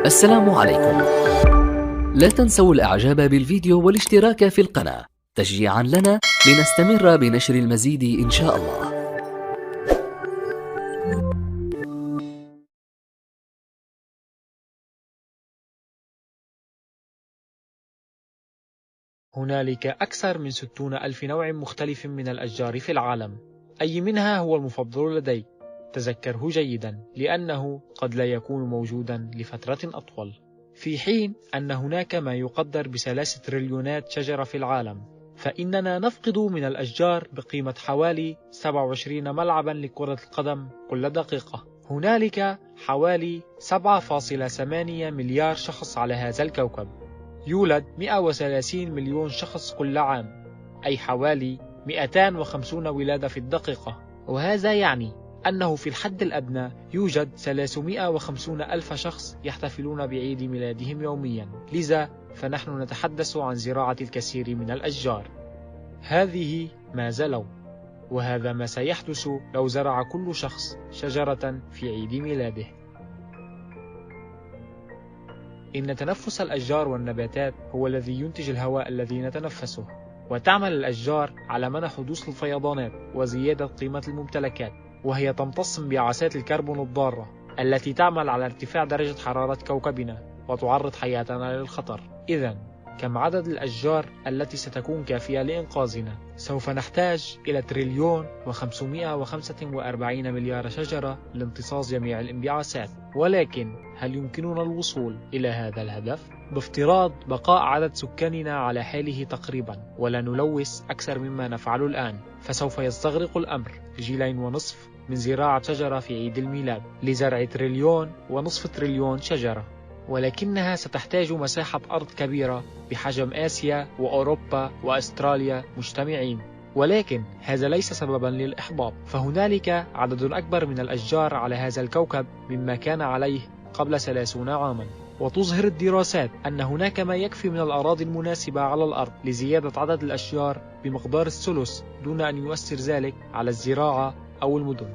السلام عليكم. لا تنسوا الإعجاب بالفيديو والاشتراك في القناة تشجيعا لنا لنستمر بنشر المزيد إن شاء الله. هنالك أكثر من 60,000 نوع مختلف من الأشجار في العالم، أي منها هو المفضل لديك؟ تذكره جيدا، لأنه قد لا يكون موجودا لفترة أطول، في حين أن هناك ما يقدر ب3 تريليونات شجرة في العالم، فإننا نفقد من الأشجار بقيمة حوالي 27 ملعبا لكرة القدم كل دقيقة. هنالك حوالي 7.8 مليار شخص على هذا الكوكب. يولد 130 مليون شخص كل عام، أي حوالي 250 ولادة في الدقيقة، وهذا يعني أنه في الحد الأدنى يوجد 350 ألف شخص يحتفلون بعيد ميلادهم يوميا، لذا فنحن نتحدث عن زراعة الكثير من الأشجار. هذه ماذا لو، وهذا ما سيحدث لو زرع كل شخص شجرة في عيد ميلاده. إن تنفس الأشجار والنباتات هو الذي ينتج الهواء الذي نتنفسه، وتعمل الأشجار على منع حدوث الفيضانات وزيادة قيمة الممتلكات، وهي تمتص انبعاثات الكربون الضارة التي تعمل على ارتفاع درجة حرارة كوكبنا وتعرض حياتنا للخطر. إذن كم عدد الأشجار التي ستكون كافية لإنقاذنا؟ سوف نحتاج إلى 1,545 مليار شجرة لامتصاص جميع الانبعاثات، ولكن هل يمكننا الوصول إلى هذا الهدف؟ بافتراض بقاء عدد سكاننا على حاله تقريبا ولا نلوث أكثر مما نفعل الآن، فسوف يستغرق الأمر 2.5 جيل من زراعة شجرة في عيد الميلاد لزرع 1.5 تريليون شجرة، ولكنها ستحتاج مساحة أرض كبيرة بحجم آسيا وأوروبا وأستراليا مجتمعين. ولكن هذا ليس سببا للإحباط، فهنالك عدد أكبر من الأشجار على هذا الكوكب مما كان عليه قبل 30 عاما، وتظهر الدراسات أن هناك ما يكفي من الأراضي المناسبة على الأرض لزيادة عدد الأشجار بمقدار الثلث دون أن يؤثر ذلك على الزراعة أو المدن.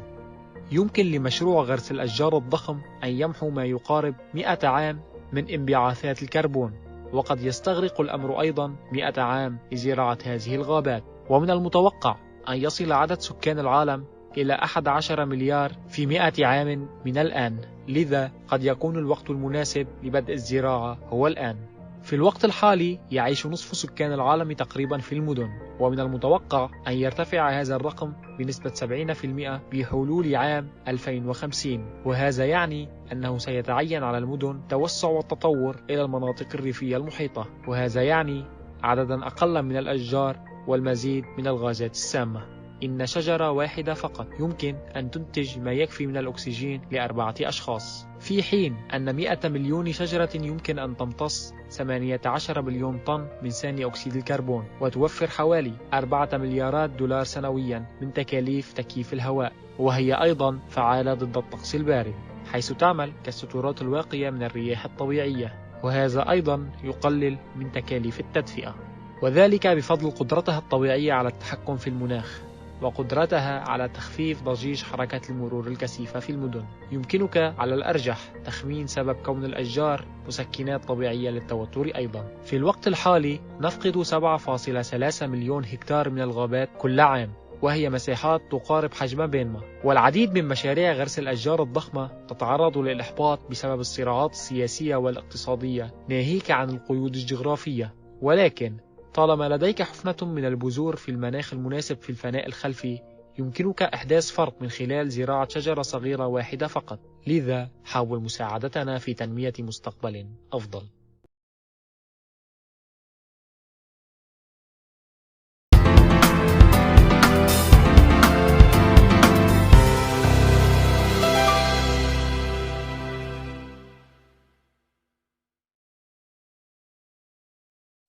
يمكن لمشروع غرس الأشجار الضخم أن يمحو ما يقارب 100 عام من انبعاثات الكربون، وقد يستغرق الأمر أيضا 100 عام لزراعة هذه الغابات، ومن المتوقع أن يصل عدد سكان العالم إلى 11 مليار في 100 عام من الآن، لذا قد يكون الوقت المناسب لبدء الزراعة هو الآن. في الوقت الحالي يعيش نصف سكان العالم تقريبا في المدن، ومن المتوقع أن يرتفع هذا الرقم بنسبة 70% بحلول عام 2050، وهذا يعني أنه سيتعين على المدن توسع والتطور إلى المناطق الريفية المحيطة، وهذا يعني عددا أقل من الأشجار والمزيد من الغازات السامة. إن شجرة واحدة فقط يمكن أن تنتج ما يكفي من الأكسجين ل4 أشخاص، في حين أن 100 مليون شجرة يمكن أن تمتص 18 بليون طن من ثاني أكسيد الكربون، وتوفر حوالي 4 مليارات دولار سنويا من تكاليف تكييف الهواء، وهي أيضا فعالة ضد الطقس البارد، حيث تعمل كالستورات الواقية من الرياح الطبيعية، وهذا أيضا يقلل من تكاليف التدفئة، وذلك بفضل قدرتها الطبيعية على التحكم في المناخ وقدرتها على تخفيف ضجيج حركة المرور الكثيفة في المدن. يمكنك على الأرجح تخمين سبب كون الأشجار مسكنات طبيعية للتوتر أيضا. في الوقت الحالي نفقد 7.3 مليون هكتار من الغابات كل عام، وهي مساحات تقارب حجم بينما، والعديد من مشاريع غرس الأشجار الضخمة تتعرض للإحباط بسبب الصراعات السياسية والاقتصادية ناهيك عن القيود الجغرافية. ولكن طالما لديك حفنة من البذور في المناخ المناسب في الفناء الخلفي، يمكنك إحداث فرق من خلال زراعة شجرة صغيرة واحدة فقط، لذا حاول مساعدتنا في تنمية مستقبل أفضل.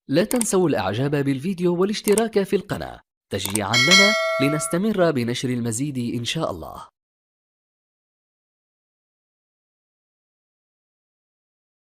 لا تنسوا الإعجاب بالفيديو والاشتراك في القناة تشجيعا لنا لنستمر بنشر المزيد إن شاء الله.